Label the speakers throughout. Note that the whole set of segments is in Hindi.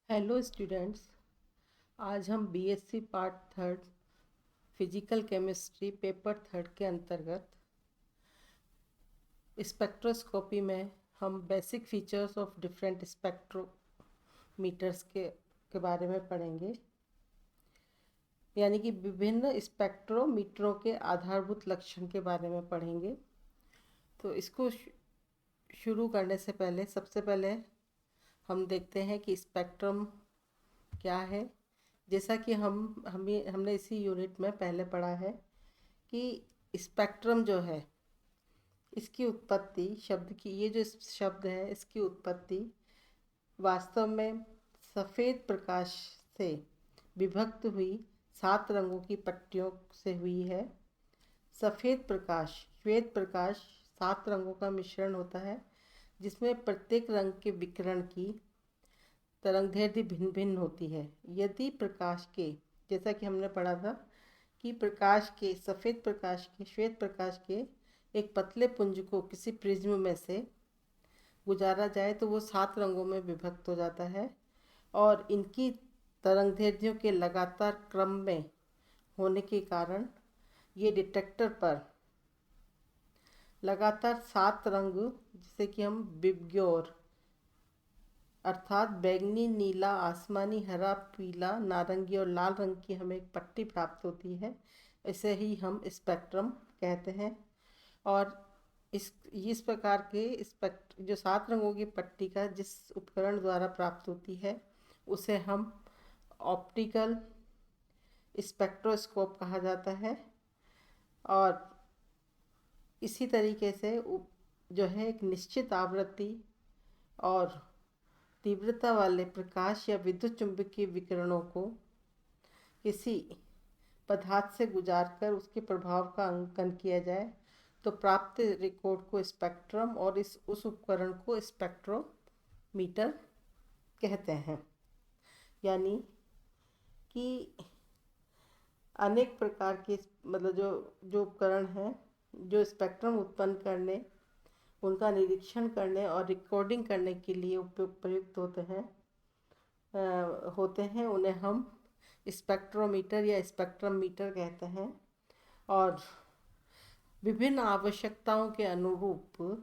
Speaker 1: Hello students. आज हम BSc part third physical chemistry paper third के अंतर्गत स्पेक्ट्रोस्कोपी में हम basic features of different spectrometers के बारे में पढ़ेंगे। यानी कि विभिन्न स्पेक्ट्रोमीटरों के आधारभूत लक्षण के बारे में पढ़ेंगे। तो इसको शुरू करने से पहले सबसे पहले हम देखते हैं कि स्पेक्ट्रम क्या है। जैसा कि हमने इसी यूनिट में पहले पढ़ा है कि स्पेक्ट्रम जो है इसकी उत्पत्ति शब्द की, ये जो शब्द है इसकी उत्पत्ति वास्तव में सफ़ेद प्रकाश से विभक्त हुई 7 रंगों की पट्टियों से हुई है। सफ़ेद प्रकाश, श्वेत प्रकाश 7 रंगों का मिश्रण होता है जिसमें प्रत्येक रंग के विकिरण की तरंगदैर्घ्य भिन्न भिन्न होती है। यदि प्रकाश के, जैसा कि हमने पढ़ा था कि प्रकाश के, सफ़ेद प्रकाश के, श्वेत प्रकाश के एक पतले पुंज को किसी प्रिज्म में से गुजारा जाए तो वो 7 रंगों में विभक्त हो जाता है और इनकी तरंगदैर्घ्यों के लगातार क्रम में होने के कारण ये डिटेक्टर पर लगातार 7 रंग, जिसे कि हम विबग्योर अर्थात बैंगनी, नीला, आसमानी, हरा, पीला, नारंगी और लाल रंग की हमें एक पट्टी प्राप्त होती है। इसे ही हम स्पेक्ट्रम कहते हैं। और इस प्रकार के जो 7 रंगों की पट्टी का जिस उपकरण द्वारा प्राप्त होती है उसे हम ऑप्टिकल स्पेक्ट्रोस्कोप कहा जाता है। और इसी तरीके से जो है एक निश्चित आवृत्ति और तीव्रता वाले प्रकाश या विद्युत चुंबकीय विकिरणों को किसी पदार्थ से गुजारकर उसके प्रभाव का अंकन किया जाए तो प्राप्त रिकॉर्ड को स्पेक्ट्रम और उस उपकरण को स्पेक्ट्रोमीटर कहते हैं। यानी कि अनेक प्रकार के, मतलब जो जो उपकरण हैं जो स्पेक्ट्रम उत्पन्न करने, उनका निरीक्षण करने और रिकॉर्डिंग करने के लिए प्रयुक्त होते हैं उन्हें हम स्पेक्ट्रोमीटर या स्पेक्ट्रम मीटर कहते हैं। और विभिन्न आवश्यकताओं के अनुरूप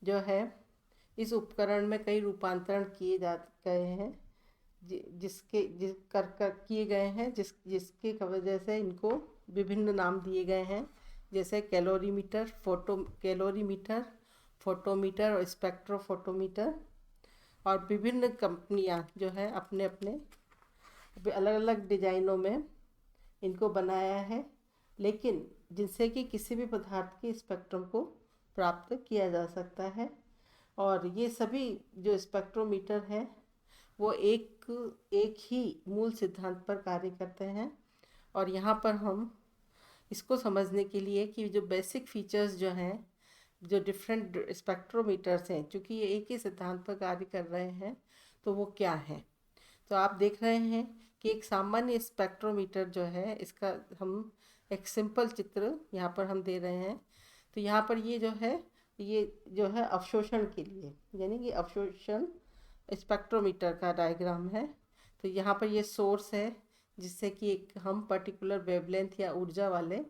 Speaker 1: जो है इस उपकरण में कई रूपांतरण किए जा गए हैं, किए गए हैं जिसके वजह से इनको विभिन्न नाम दिए गए हैं, जैसे कैलोरीमीटर, फोटोमीटर और स्पेक्ट्रोफोटोमीटर। और विभिन्न कंपनियां जो है अपने अपने अलग अलग डिजाइनों में इनको बनाया है, लेकिन जिनसे कि किसी भी पदार्थ के स्पेक्ट्रम को प्राप्त किया जा सकता है। और ये सभी जो स्पेक्ट्रोमीटर हैं वो एक ही मूल सिद्धांत पर कार्य करते हैं। और यहाँ पर हम इसको समझने के लिए कि जो बेसिक फीचर्स जो हैं, जो डिफरेंट स्पेक्ट्रोमीटर्स हैं, चूँकि ये एक ही सिद्धांत पर कार्य कर रहे हैं, तो वो क्या है। तो आप देख रहे हैं कि एक सामान्य स्पेक्ट्रोमीटर जो है, इसका हम एक सिंपल चित्र यहाँ पर हम दे रहे हैं। तो यहाँ पर ये जो है अवशोषण के लिए, यानी कि अवशोषण स्पेक्ट्रोमीटर का डायग्राम है। तो यहाँ पर ये सोर्स है जिससे कि एक हम पर्टिकुलर वेवलेंथ या ऊर्जा वाले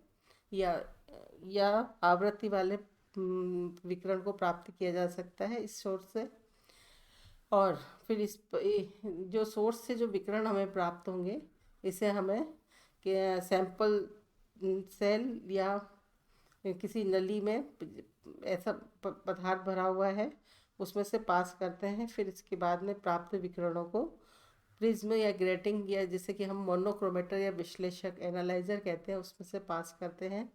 Speaker 1: या आवृत्ति वाले विकिरण को प्राप्त किया जा सकता है इस सोर्स से। और फिर जो सोर्स से जो विकिरण हमें प्राप्त होंगे, इसे हमें सैंपल सेल या किसी नली में ऐसा पदार्थ भरा हुआ है उसमें से पास करते हैं। फिर इसके बाद में प्राप्त विकिरणों को प्रिज्म या ग्रेटिंग, या जिसे कि हम मोनोक्रोमेटर या विश्लेषक एनालाइजर कहते हैं, उसमें से पास करते हैं।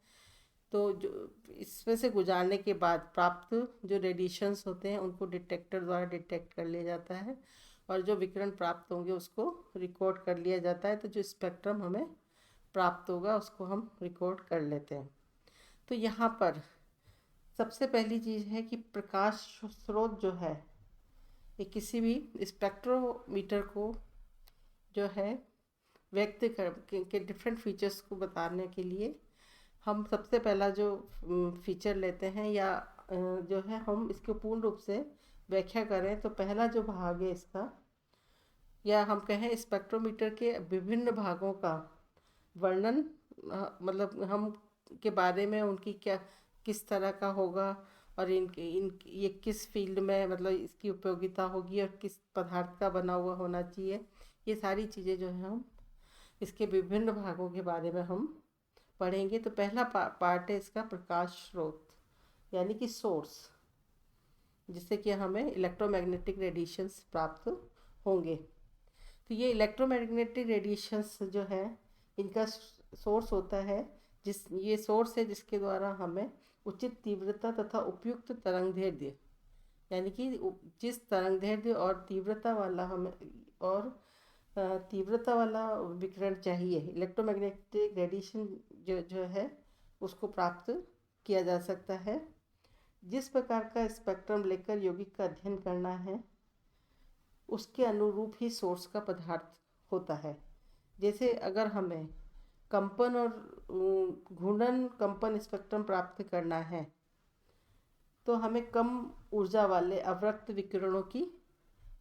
Speaker 1: तो जो इसमें से गुजारने के बाद प्राप्त जो रेडिएशंस होते हैं उनको डिटेक्टर द्वारा डिटेक्ट कर लिया जाता है और जो विकिरण प्राप्त होंगे उसको रिकॉर्ड कर लिया जाता है। तो जो स्पेक्ट्रम हमें प्राप्त होगा उसको हम रिकॉर्ड कर लेते हैं। तो यहाँ पर सबसे पहली चीज़ है कि प्रकाश स्रोत जो है, ये किसी भी स्पेक्ट्रोमीटर को जो है व्यक्त के डिफरेंट फीचर्स को बताने के लिए हम सबसे पहला जो फीचर लेते हैं, या जो है हम इसको पूर्ण रूप से व्याख्या करें तो पहला जो भाग है इसका, या हम कहें स्पेक्ट्रोमीटर के विभिन्न भागों का वर्णन, मतलब हम के बारे में उनकी क्या किस तरह का होगा, और इन ये किस फील्ड में मतलब इसकी उपयोगिता होगी, और किस पदार्थ का बना हुआ होना चाहिए, ये सारी चीज़ें जो है हम इसके विभिन्न भागों के बारे में हम पढ़ेंगे। तो पहला पार्ट है इसका प्रकाश स्रोत, यानी कि सोर्स, जिससे कि हमें इलेक्ट्रोमैग्नेटिक रेडिएशंस प्राप्त होंगे। तो ये इलेक्ट्रोमैग्नेटिक रेडिएशंस जो है इनका सोर्स होता है, ये सोर्स है जिसके द्वारा हमें उचित तीव्रता तथा उपयुक्त तरंगदैर्ध्य, यानी कि जिस तरंगदैर्ध्य और तीव्रता वाला हमें और तीव्रता वाला विकिरण चाहिए, इलेक्ट्रोमैग्नेटिक रेडिएशन जो है उसको प्राप्त किया जा सकता है। जिस प्रकार का स्पेक्ट्रम लेकर यौगिक का अध्ययन करना है उसके अनुरूप ही सोर्स का पदार्थ होता है। जैसे अगर हमें कंपन और घूर्णन कंपन स्पेक्ट्रम प्राप्त करना है तो हमें कम ऊर्जा वाले अवरक्त विकिरणों की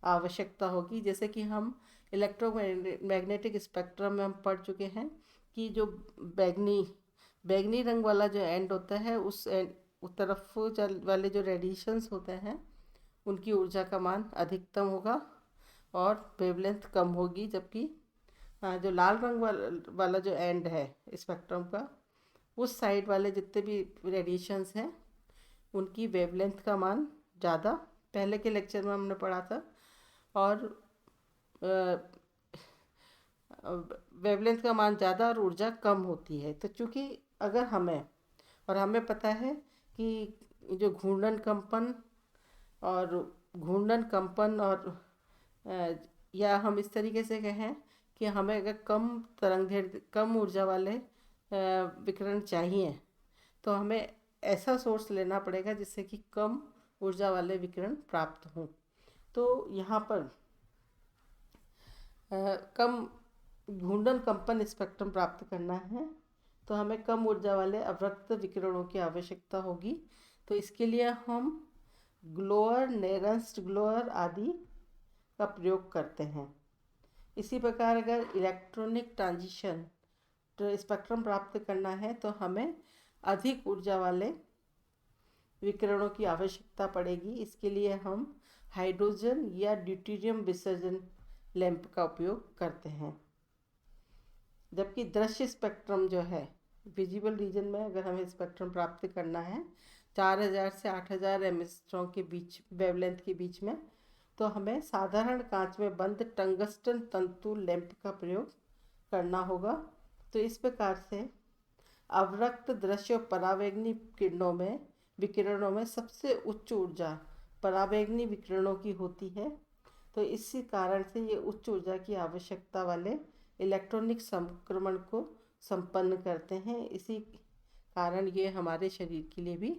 Speaker 1: आवश्यकता होगी। जैसे कि हम इलेक्ट्रोमैग्नेटिक स्पेक्ट्रम में हम पढ़ चुके हैं कि जो बैगनी रंग वाला जो एंड होता है उस तरफ वाले जो रेडिएशंस होते हैं उनकी ऊर्जा का मान अधिकतम होगा और वेवलेंथ कम होगी, जबकि जो लाल रंग वाला जो एंड है स्पेक्ट्रम का, उस साइड वाले जितने भी रेडिएशंस हैं उनकी वेवलेंथ का मान ज़्यादा, पहले के लेक्चर में हमने पढ़ा था, और वेवलेंथ का मान ज़्यादा और ऊर्जा कम होती है। तो चूँकि अगर हमें पता है कि जो घूर्णन कंपन और या हम इस तरीके से कहें कि हमें अगर कम ऊर्जा वाले विकिरण चाहिए तो हमें ऐसा सोर्स लेना पड़ेगा जिससे कि कम ऊर्जा वाले विकिरण प्राप्त हों। तो यहाँ पर कम घूर्णन कंपन स्पेक्ट्रम प्राप्त करना है तो हमें कम ऊर्जा वाले अवरक्त विकिरणों की आवश्यकता होगी। तो इसके लिए हम ग्लोअर, नेरंस्ट ग्लोअर आदि का प्रयोग करते हैं। इसी प्रकार अगर इलेक्ट्रॉनिक ट्रांजिशन स्पेक्ट्रम प्राप्त करना है तो हमें अधिक ऊर्जा वाले विकिरणों की आवश्यकता पड़ेगी। इसके लिए हम हाइड्रोजन या ड्यूटेरियम विसर्जन लैंप का उपयोग करते हैं। जबकि दृश्य स्पेक्ट्रम जो है, विजिबल रीजन में अगर हमें स्पेक्ट्रम प्राप्त करना है 4000 से 8000 एंगस्ट्रॉम के बीच वेवलेंथ के बीच में, तो हमें साधारण कांच में बंद टंगस्टन तंतु लैंप का प्रयोग करना होगा। तो इस प्रकार से अवरक्त दृश्य और परावैंगनी विकिरणों में सबसे उच्च ऊर्जा परावैंगनी विकिरणों की होती है। तो इसी कारण से ये उच्च ऊर्जा की आवश्यकता वाले इलेक्ट्रॉनिक संक्रमण को संपन्न करते हैं। इसी कारण ये हमारे शरीर के लिए भी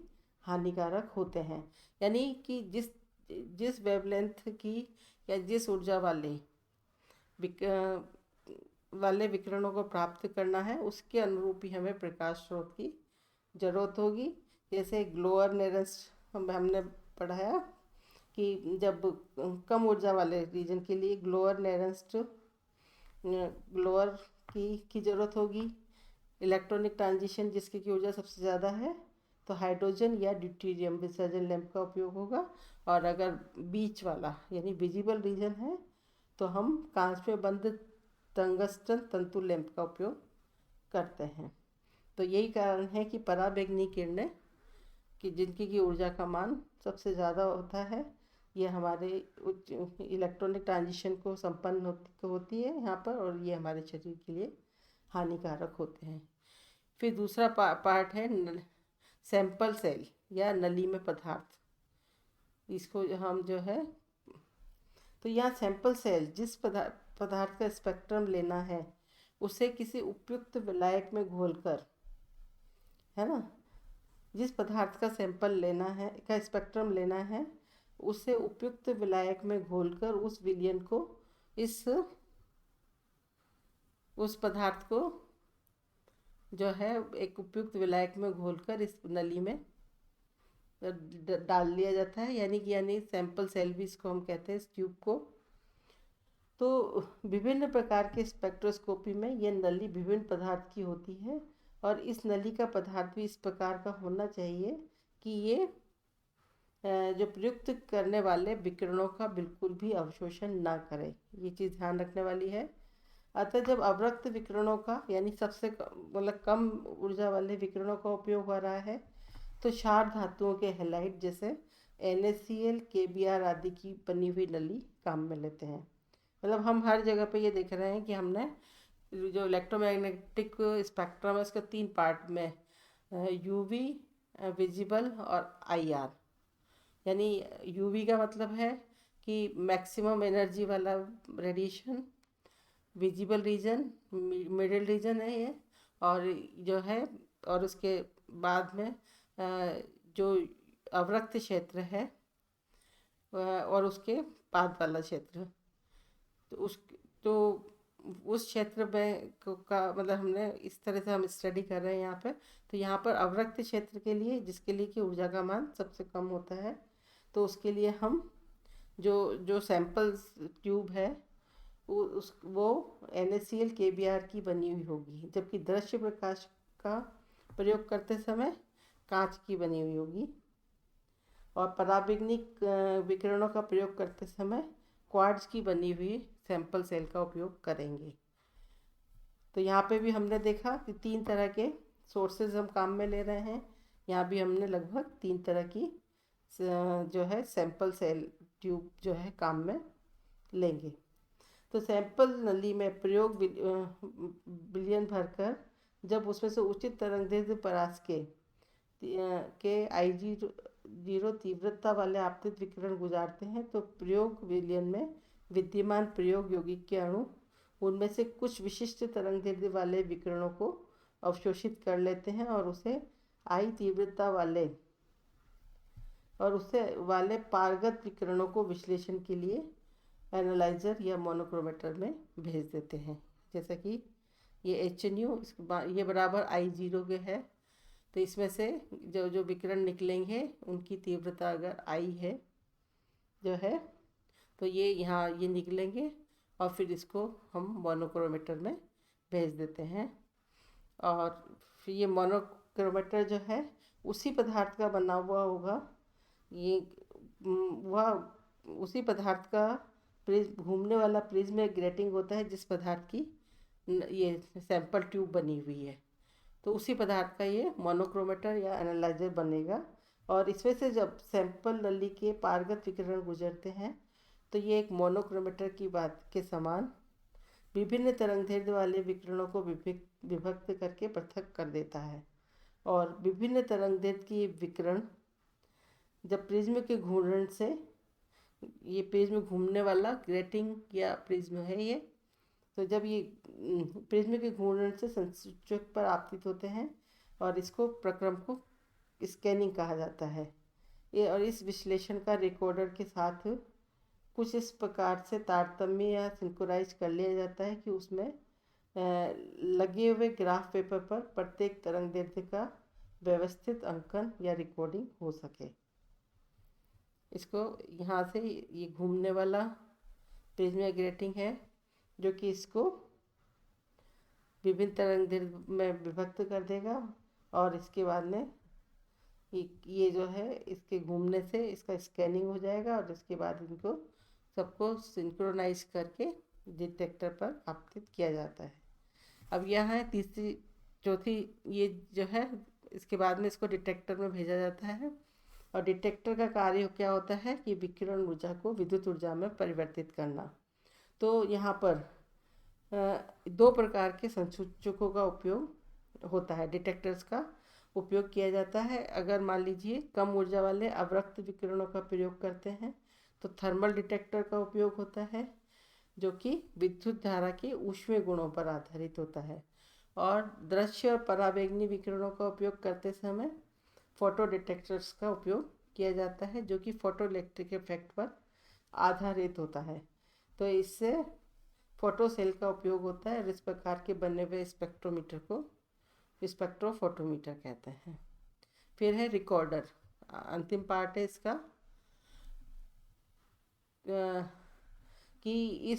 Speaker 1: हानिकारक होते हैं। यानी कि जिस वेवलेंथ की या जिस ऊर्जा वाले विकिरणों को प्राप्त करना है उसके अनुरूप ही हमें प्रकाश स्रोत की जरूरत होगी। जैसे ग्लोअर नेरंस हमने पढ़ाया कि जब कम ऊर्जा वाले रीजन के लिए ग्लोअर की ज़रूरत होगी। इलेक्ट्रॉनिक ट्रांजिशन जिसकी की ऊर्जा सबसे ज़्यादा है तो हाइड्रोजन या ड्यूटेरियम विसर्जन लैंप का उपयोग होगा। और अगर बीच वाला यानी विजिबल रीजन है तो हम कांच में बंद टंगस्टन तंतु लैंप का उपयोग करते हैं। तो यही कारण है कि पराबैंगनी किरणें कि जिनकी की ऊर्जा का मान सबसे ज़्यादा होता है, ये हमारे इलेक्ट्रॉनिक ट्रांजिशन को संपन्न होती है यहाँ पर, और ये हमारे शरीर के लिए हानिकारक होते हैं। फिर दूसरा पार्ट है सैंपल सेल या नली में पदार्थ। इसको हम जो है, तो यहाँ सैंपल सेल जिस पदार्थ का स्पेक्ट्रम लेना है उसे किसी उपयुक्त विलायक में घोलकर, है ना, जिस पदार्थ का सैंपल लेना है का स्पेक्ट्रम लेना है उसे उपयुक्त विलायक में घोलकर उस विलयन को उस पदार्थ को जो है एक उपयुक्त विलायक में घोलकर इस नली में डाल दिया जाता है, यानी सैंपल सेल भी इसको हम कहते हैं इस ट्यूब को। तो विभिन्न प्रकार के स्पेक्ट्रोस्कोपी में यह नली विभिन्न पदार्थ की होती है, और इस नली का पदार्थ भी इस प्रकार का होना चाहिए कि ये जो प्रयुक्त करने वाले विकिरणों का बिल्कुल भी अवशोषण ना करे। ये चीज़ ध्यान रखने वाली है। अतः जब अवरक्त विकिरणों का यानी सबसे मतलब कम ऊर्जा वाले विकिरणों का उपयोग हो रहा है, तो क्षार धातुओं के हैलाइड जैसे NaCl, KBr आदि की बनी हुई नली काम में लेते हैं। मतलब हम हर जगह पे ये देख रहे हैं कि हमने जो इलेक्ट्रोमैग्नेटिक स्पेक्ट्रम है उसके 3 पार्ट में UV, विजिबल और IR। यानी UV का मतलब है कि मैक्सिमम एनर्जी वाला radiation, visible region middle region है ये, और जो है और उसके बाद में जो अवरक्त क्षेत्र है और उसके बाद वाला क्षेत्र, तो उस क्षेत्र में का मतलब हमने इस तरह से हम स्टडी कर रहे हैं यहाँ पे। तो यहाँ पर अवरक्त क्षेत्र के लिए, जिसके लिए कि ऊर्जा का मान सबसे कम होता है, तो उसके लिए हम जो जो सैंपल ट्यूब है वो NaCl, KBr की बनी हुई होगी, जबकि दृश्य प्रकाश का प्रयोग करते समय कांच की बनी हुई होगी, और पराबैंगनिक विकिरणों का प्रयोग करते समय क्वार्ट्ज की बनी हुई सैंपल सेल का उपयोग करेंगे। तो यहाँ पे भी हमने देखा कि 3 तरह के सोर्सेज हम काम में ले रहे हैं। यहाँ भी हमने लगभग 3 तरह की जो है सैंपल सेल ट्यूब जो है काम में लेंगे। तो सैंपल नली में प्रयोग विलयन भरकर जब उसमें से उचित तरंगदैर्घ्य परास के I0 तीव्रता वाले आपतित विकिरण गुजारते हैं, तो प्रयोग विलयन में विद्यमान प्रयोग यौगिक के अणु उनमें से कुछ विशिष्ट तरंगदैर्घ्य वाले विकिरणों को अवशोषित कर लेते हैं और उसे I तीव्रता वाले पारगत विकिरणों को विश्लेषण के लिए एनालाइजर या मोनोक्रोमेटर में भेज देते हैं। जैसा कि ये HNU ये बराबर I0 के है, तो इसमें से जो विकिरण निकलेंगे उनकी तीव्रता अगर I है जो है, तो ये यहाँ ये निकलेंगे और फिर इसको हम मोनोक्रोमेटर में भेज देते हैं। और फिर ये मोनोक्रोमेटर जो है उसी पदार्थ का बना हुआ होगा, ये वह उसी पदार्थ का प्रिज्म, घूमने वाला प्रिज्म एक ग्रेटिंग होता है जिस पदार्थ की ये सैंपल ट्यूब बनी हुई है, तो उसी पदार्थ का ये मोनोक्रोमेटर या एनालाइजर बनेगा। और इसमें से जब सैंपल नली के पारगत विकिरण गुजरते हैं, तो ये एक मोनोक्रोमेटर की बात के समान विभिन्न तरंगदैर्घ्य वाले विकिरणों को विभक्त करके पृथक कर देता है। और विभिन्न तरंगदैर्घ्य की विकिरण जब प्रिज्म के घूर्णन से, ये प्रिज्म घूमने वाला ग्रेटिंग या प्रिज्म है ये, तो जब ये प्रिज्म के घूर्णन से संसूचक पर आपतित होते हैं, और इसको प्रक्रम को स्कैनिंग कहा जाता है। ये और इस विश्लेषण का रिकॉर्डर के साथ कुछ इस प्रकार से तारतम्य या सिंक्रोनाइज कर लिया जाता है कि उसमें लगे हुए ग्राफ पेपर पर प्रत्येक तरंगदैर्घ्य का व्यवस्थित अंकन या रिकॉर्डिंग हो सके। इसको यहाँ से ये घूमने वाला प्रिज्म या ग्रेटिंग है जो कि इसको विभिन्न तरंगदैर्घ्य में विभक्त कर देगा, और इसके बाद में ये जो है इसके घूमने से इसका स्कैनिंग हो जाएगा, और इसके बाद इनको सबको सिंक्रोनाइज करके डिटेक्टर पर आपतित किया जाता है। अब यहाँ है तीसरी चौथी, ये जो है इसके बाद में इसको डिटेक्टर में भेजा जाता है, और डिटेक्टर का कार्य क्या होता है कि विकिरण ऊर्जा को विद्युत ऊर्जा में परिवर्तित करना। तो यहाँ पर 2 प्रकार के संसूचकों का उपयोग होता है, डिटेक्टर्स का उपयोग किया जाता है। अगर मान लीजिए कम ऊर्जा वाले अवरक्त विकिरणों का प्रयोग करते हैं, तो थर्मल डिटेक्टर का उपयोग होता है, जो कि विद्युत धारा के ऊष्मीय गुणों पर आधारित होता है। और दृश्य और पराबैंगनी विकिरणों का उपयोग करते समय फोटो डिटेक्टर्स का उपयोग किया जाता है, जो कि फोटो इलेक्ट्रिक इफेक्ट पर आधारित होता है। तो इससे फोटो सेल का उपयोग होता है, और इस प्रकार के बने हुए स्पेक्ट्रोमीटर को स्पेक्ट्रोफोटोमीटर कहते हैं। फिर है रिकॉर्डर। अंतिम पार्ट है इसका, कि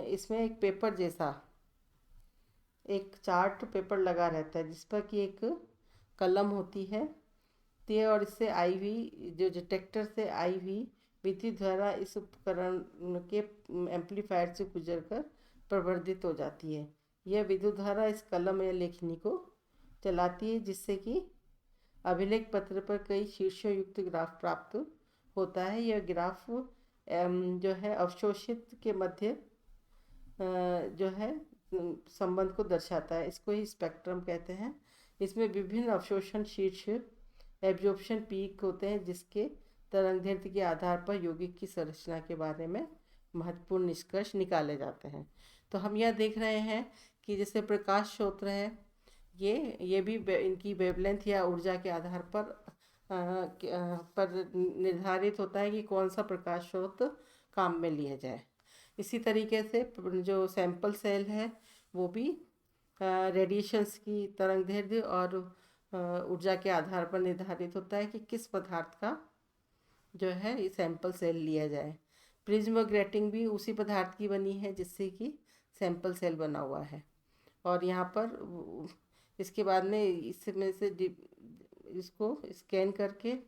Speaker 1: इसमें एक पेपर जैसा एक चार्ट पेपर लगा रहता है जिस पर कि एक कलम होती है। तो और इससे आई हुई जो डिटेक्टर से आई हुई विद्युत धारा इस उपकरण के एम्पलीफायर से गुजरकर प्रवर्धित हो जाती है। यह विद्युत धारा इस कलम या लेखनी को चलाती है, जिससे कि अभिलेख पत्र पर कई शीर्षों युक्त ग्राफ प्राप्त होता है। यह ग्राफ जो है अवशोषित के मध्य जो है संबंध को दर्शाता है। इसको ही स्पेक्ट्रम कहते हैं। इसमें विभिन्न अवशोषण शीर्ष एब्जॉर्प्शन पीक होते हैं, जिसके तरंगदैर्घ्य के आधार पर यौगिक की संरचना के बारे में महत्वपूर्ण निष्कर्ष निकाले जाते हैं। तो हम यह देख रहे हैं कि जैसे प्रकाश स्रोत है, ये भी इनकी वेवलेंथ या ऊर्जा के आधार पर निर्धारित होता है कि कौन सा प्रकाश स्रोत काम में लिया जाए। इसी तरीके से जो सैंपल सेल है वो भी रेडिएशंस की तरंगदैर्घ्य और ऊर्जा के आधार पर निर्धारित होता है कि किस पदार्थ का जो है ये सैंपल सेल लिया जाए। प्रिज्म ग्रेटिंग भी उसी पदार्थ की बनी है जिससे कि सैंपल सेल बना हुआ है। और यहाँ पर इसके बाद में इसमें से इसको स्कैन करके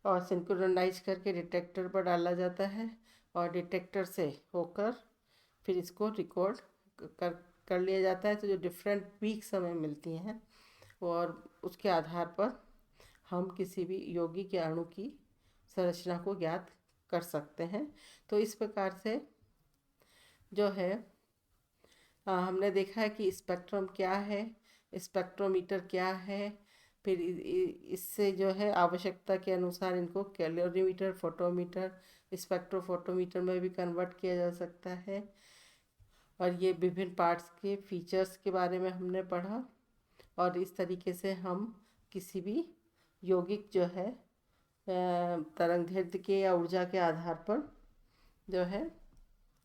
Speaker 1: और सिंक्रोनाइज करके डिटेक्टर पर डाला जाता है और डिटेक्टर से होकर फिर इसको रिकॉर्ड कर लिया जाता है। तो जो डिफरेंट पीक्स हमें मिलती हैं और उसके आधार पर हम किसी भी यौगिक या अणु की संरचना को ज्ञात कर सकते हैं। तो इस प्रकार से जो है हमने देखा है कि स्पेक्ट्रम क्या है, स्पेक्ट्रोमीटर क्या है, फिर इससे जो है आवश्यकता के अनुसार इनको कैलोरीमीटर, फोटोमीटर, स्पेक्ट्रोफोटोमीटर में भी कन्वर्ट किया जा सकता है। और ये विभिन्न पार्ट्स के फीचर्स के बारे में हमने पढ़ा और इस तरीके से हम किसी भी यौगिक जो है तरंगदैर्घ्य के या ऊर्जा के आधार पर जो है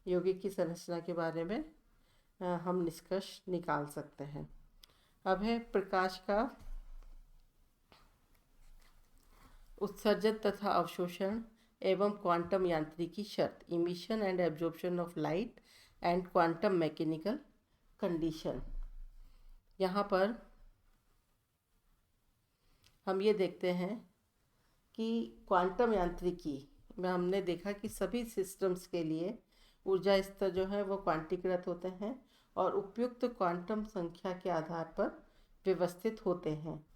Speaker 1: यौगिक की संरचना के बारे में हम निष्कर्ष निकाल सकते हैं। अब है प्रकाश का उत्सर्जन तथा अवशोषण एवं क्वांटम यांत्रिकी शर्त, emission and absorption of light and quantum mechanical condition. यहाँ पर हम ये देखते हैं कि क्वांटम यांत्रिकी में हमने देखा कि सभी सिस्टम्स के लिए ऊर्जा स्तर जो है वो क्वांटीकृत होते हैं और उपयुक्त क्वांटम संख्या के आधार पर व्यवस्थित होते हैं।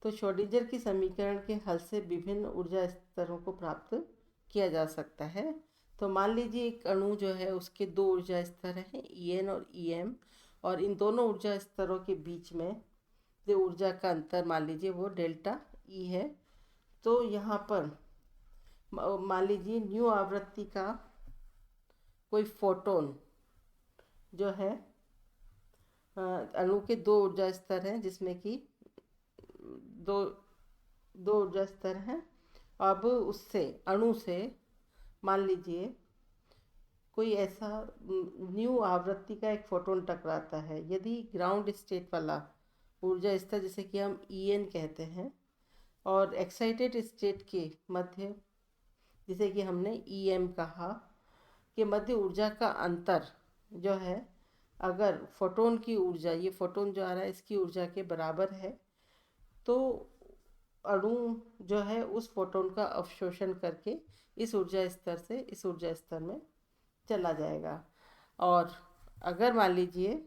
Speaker 1: तो श्रोडिंगर की समीकरण के हल से विभिन्न ऊर्जा स्तरों को प्राप्त किया जा सकता है। तो मान लीजिए एक अणु जो है उसके दो ऊर्जा स्तर हैं, En और Em, और इन दोनों ऊर्जा स्तरों के बीच में जो ऊर्जा का अंतर मान लीजिए वो डेल्टा E है। तो यहाँ पर मान लीजिए न्यू आवृत्ति का कोई फोटोन जो है अणु के दो ऊर्जा स्तर हैं, जिसमें कि दो ऊर्जा स्तर हैं। अब उससे अणु से मान लीजिए कोई ऐसा न्यू आवृत्ति का एक फोटोन टकराता है। यदि ग्राउंड स्टेट वाला ऊर्जा स्तर जिसे कि हम En कहते हैं और एक्साइटेड स्टेट के मध्य जिसे कि हमने Em कहा के मध्य ऊर्जा का अंतर जो है, अगर फोटोन की ऊर्जा, ये फोटोन जो आ रहा है इसकी ऊर्जा के बराबर है, तो अणु जो है उस फोटोन का अवशोषण करके इस ऊर्जा स्तर से इस ऊर्जा स्तर में चला जाएगा। और अगर मान लीजिए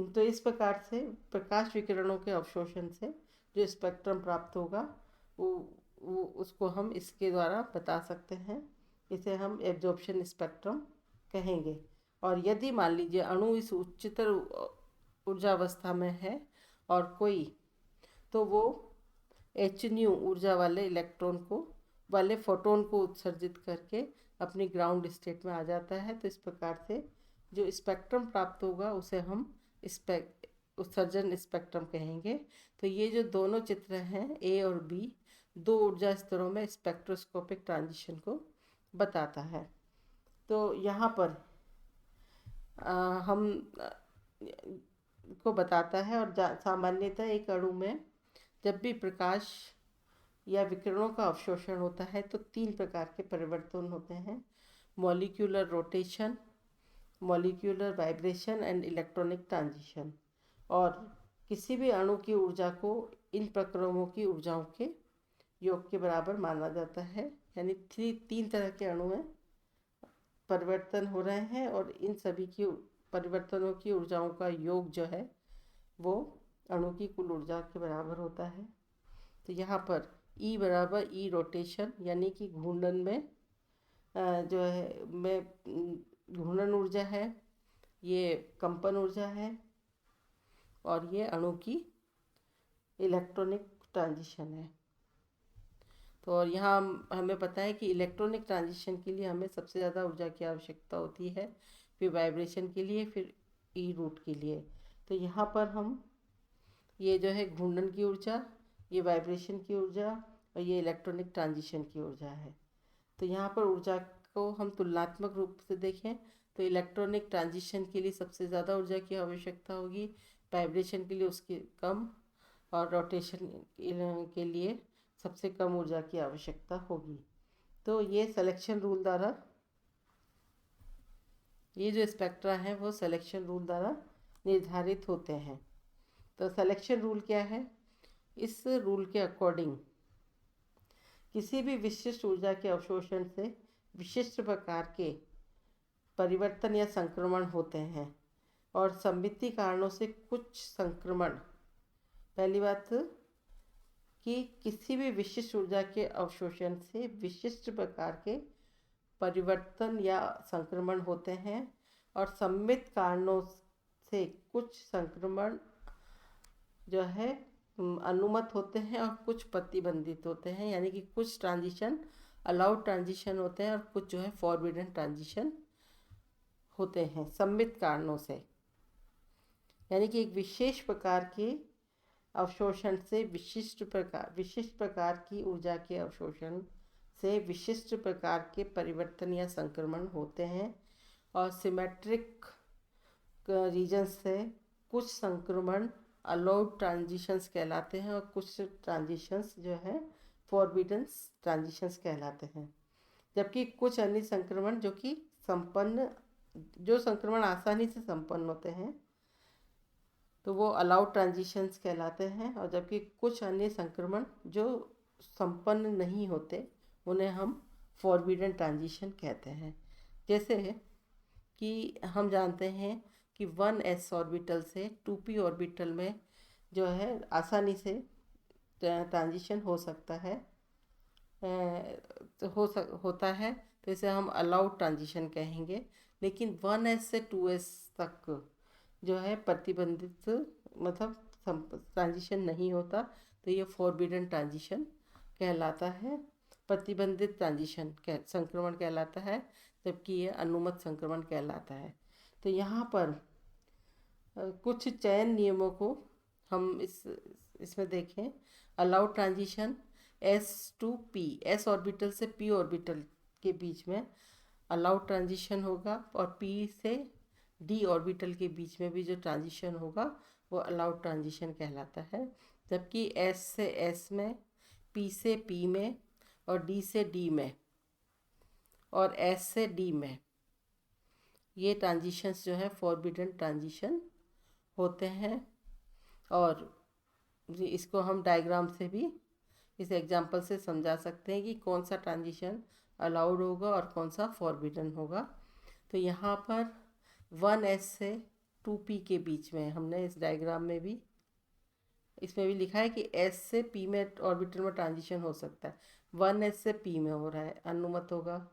Speaker 1: तो इस प्रकार से प्रकाश विकिरणों के अवशोषण से जो स्पेक्ट्रम प्राप्त होगा वो उसको हम इसके द्वारा बता सकते हैं। इसे हम एब्जॉर्प्शन स्पेक्ट्रम कहेंगे। और यदि मान लीजिए अणु इस उच्चतर ऊर्जावस्था में है और कोई, तो वो Hν ऊर्जा वाले इलेक्ट्रॉन को वाले फोटोन को उत्सर्जित करके अपनी ग्राउंड स्टेट में आ जाता है। तो इस प्रकार से जो स्पेक्ट्रम प्राप्त होगा उसे हम उत्सर्जन स्पेक्ट्रम कहेंगे। तो ये जो दोनों चित्र हैं A और B, दो ऊर्जा स्तरों में स्पेक्ट्रोस्कोपिक ट्रांजिशन को बताता है। तो यहाँ पर हम को बताता है और सामान्यतः एक अणु में जब भी प्रकाश या विकिरणों का अवशोषण होता है तो 3 प्रकार के परिवर्तन होते हैं: molecular rotation, molecular vibration and electronic transition. और किसी भी अणु की ऊर्जा को इन प्रक्रमों की ऊर्जाओं के योग के बराबर माना जाता है। यानी 3 तरह के अणु में परिवर्तन हो रहे हैं और इन सभी की परिवर्तनों की ऊर्जाओं का योग जो है वो अणु की कुल ऊर्जा के बराबर होता है। तो यहाँ पर E बराबर E रोटेशन यानी कि घूर्णन में जो है में घूर्णन ऊर्जा है, ये कंपन ऊर्जा है और ये अणु की इलेक्ट्रॉनिक ट्रांजिशन है। तो और यहाँ हमें पता है कि इलेक्ट्रॉनिक ट्रांजिशन के लिए हमें सबसे ज़्यादा ऊर्जा की आवश्यकता होती है, फिर वाइब्रेशन के लिए, फिर ई रूट के लिए। तो यहाँ पर हम ये जो है घूर्णन की ऊर्जा, ये वाइब्रेशन की ऊर्जा और ये इलेक्ट्रॉनिक ट्रांजिशन की ऊर्जा है। तो यहाँ पर ऊर्जा को हम तुलनात्मक रूप से देखें तो इलेक्ट्रॉनिक ट्रांजिशन के लिए सबसे ज़्यादा ऊर्जा की आवश्यकता होगी, वाइब्रेशन के लिए उसकी कम और रोटेशन के लिए सबसे कम ऊर्जा की आवश्यकता होगी। तो ये सिलेक्शन रूल द्वारा, ये जो स्पेक्ट्रा है वो सिलेक्शन रूल द्वारा निर्धारित होते हैं। तो सिलेक्शन रूल क्या है? इस रूल के अकॉर्डिंग किसी भी विशिष्ट ऊर्जा के अवशोषण से विशिष्ट प्रकार के परिवर्तन या संक्रमण होते हैं और सममिति कारणों से कुछ संक्रमण, पहली बात कि किसी भी विशिष्ट ऊर्जा के अवशोषण से विशिष्ट प्रकार के परिवर्तन या संक्रमण होते हैं और सममित कारणों से कुछ संक्रमण जो है अनुमत होते हैं और कुछ प्रतिबंधित होते हैं। यानी कि कुछ ट्रांजिशन अलाउड ट्रांजिशन होते हैं और कुछ जो है फॉरबिडन ट्रांजिशन होते हैं सम्मित कारणों से। यानी कि एक विशेष प्रकार के अवशोषण से विशिष्ट प्रकार की ऊर्जा के अवशोषण से विशिष्ट प्रकार के परिवर्तन या संक्रमण होते हैं और सिमेट्रिक रीजन से कुछ संक्रमण अलाउड ट्रांजिशंस कहलाते हैं और कुछ ट्रांजिशंस जो है फॉरबिडन ट्रांजिशंस कहलाते हैं। जबकि कुछ अन्य संक्रमण जो संक्रमण आसानी से संपन्न होते हैं तो वो अलाउड ट्रांजिशंस कहलाते हैं, और जबकि कुछ अन्य संक्रमण जो संपन्न नहीं होते उन्हें हम फॉरबिडन ट्रांजिशन कहते हैं। जैसे कि हम जानते हैं कि 1s ऑर्बिटल से 2p ऑर्बिटल में जो है आसानी से ट्रांजिशन हो सकता है, होता है, तो इसे हम अलाउड ट्रांजिशन कहेंगे। लेकिन 1s से 2s तक जो है प्रतिबंधित मतलब ट्रांजिशन नहीं होता, तो ये फॉरबिडन ट्रांजिशन कहलाता है, प्रतिबंधित ट्रांजिशन संक्रमण कहलाता है, जबकि ये अनुमत संक्रमण कहलाता है। तो यहाँ पर कुछ चयन नियमों को हम इसमें देखें। Allowed transition S to P, S orbital से P ऑर्बिटल के बीच में अलाउड ट्रांजिशन होगा और P से D ऑर्बिटल के बीच में भी जो ट्रांजिशन होगा वो अलाउड ट्रांजिशन कहलाता है। जबकि S से S में, P से P में और D से D में और S से D में ये ट्रांजिशंस जो है फॉरबिडन ट्रांजिशन होते हैं। और इसको हम डायग्राम से भी, इस एग्जांपल से समझा सकते हैं कि कौन सा ट्रांजिशन अलाउड होगा और कौन सा फॉरबिडन होगा। तो यहाँ पर 1s से 2p के बीच में हमने इस डायग्राम में भी, इसमें भी लिखा है कि s से p में ऑर्बिटल में ट्रांजिशन हो सकता है, 1s से p में हो रहा है, अनुमत होगा,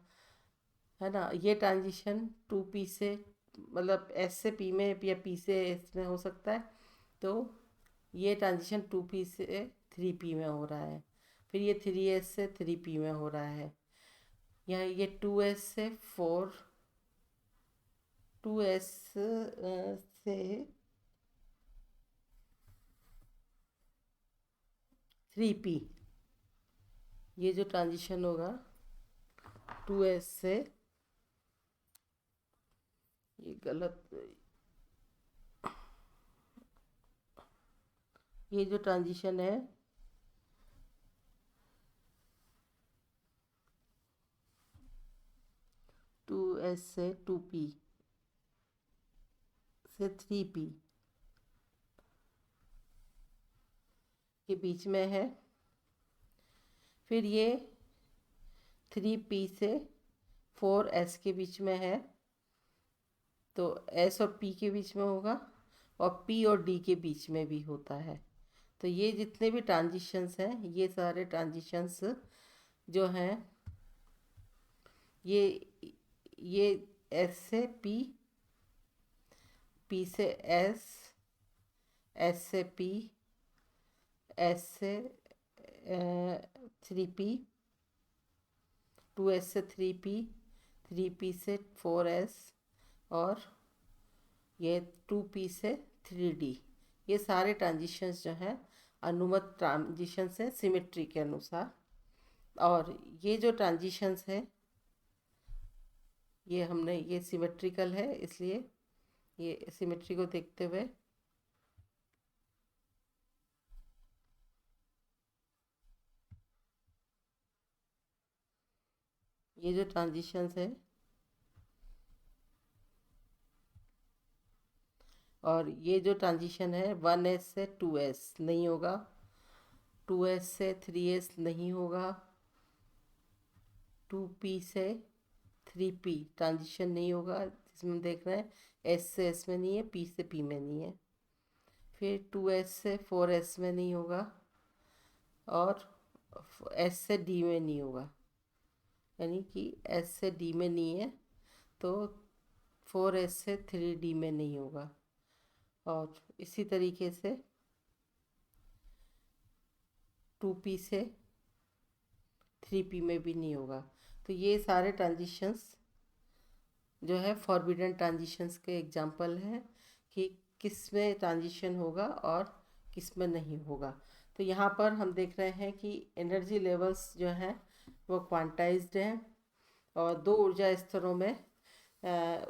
Speaker 1: है ना। ये ट्रांजिशन 2p से मतलब s से p में या p से s में हो सकता है, तो ये ट्रांजिशन 2p से 3p में हो रहा है। फिर ये 3s से 3p में हो रहा है। यहाँ ये 2s से 2s से 3p, ये जो ट्रांजिशन होगा 2s से, ये गलत, ये जो ट्रांजिशन है 2s से 2p से 3p के बीच में है। फिर ये 3p से 4s के बीच में है, तो s और p के बीच में होगा, और p और d के बीच में भी होता है। तो ये जितने भी ट्रांजिशंस हैं, ये सारे ट्रांजिशंस जो हैं, ये s से p, p से s, s से p, s से 3p, 2s से 3p, 3p से 4s, और ये 2p से 3d। ये सारे ट्रांजिशंस जो हैं अनुमत ट्रांजिशंस हैं सिमेट्री के अनुसार। और ये जो ट्रांजिशंस है, ये सिमेट्रिकल है, इसलिए ये सिमेट्री को देखते हुए ये जो ट्रांजिशंस है, और ये जो ट्रांजिशन है 1s से 2s नहीं होगा, 2s से 3s नहीं होगा, 2p से 3p ट्रांजिशन नहीं होगा, जिसमें हम देख रहे हैं s से s में नहीं है, p से p में नहीं है। फिर 2s से 4s में नहीं होगा, और s से d में नहीं होगा, यानी कि s से d में नहीं है, तो 4s से 3d में नहीं होगा। और इसी तरीके से 2p से 3p में भी नहीं होगा। तो ये सारे ट्रांजिशंस जो है फॉरबिडन ट्रांजिशंस के एग्जांपल हैं कि किस में ट्रांजिशन होगा और किस में नहीं होगा। तो यहाँ पर हम देख रहे हैं कि एनर्जी लेवल्स जो हैं वो क्वांटाइज्ड हैं, और दो ऊर्जा स्तरों में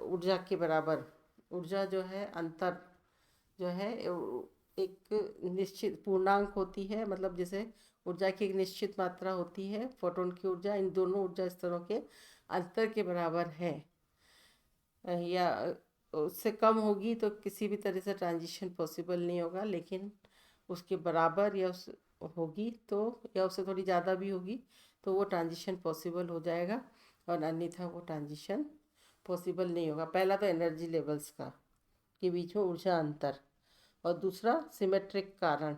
Speaker 1: ऊर्जा के बराबर ऊर्जा जो है अंतर जो है एक निश्चित पूर्णांक होती है, मतलब जैसे ऊर्जा की एक निश्चित मात्रा होती है, फोटोन की ऊर्जा इन दोनों ऊर्जा स्तरों के अंतर के बराबर है, या उससे कम होगी तो किसी भी तरह से ट्रांजिशन पॉसिबल नहीं होगा, लेकिन उसके बराबर या उस होगी तो, या उससे थोड़ी ज़्यादा भी होगी तो वो ट्रांजिशन पॉसिबल हो जाएगा, और अन्यथा वो ट्रांजिशन पॉसिबल नहीं होगा। पहला तो एनर्जी लेवल्स का के बीच में ऊर्जा अंतर, और दूसरा सिमेट्रिक कारण।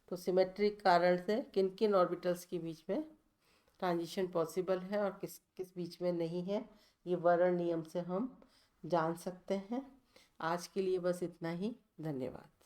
Speaker 1: तो सिमेट्रिक कारण से किन किन ऑर्बिटल्स के बीच में ट्रांजिशन पॉसिबल है और किस किस बीच में नहीं है, ये वर्ण नियम से हम जान सकते हैं। आज के लिए बस इतना ही। धन्यवाद।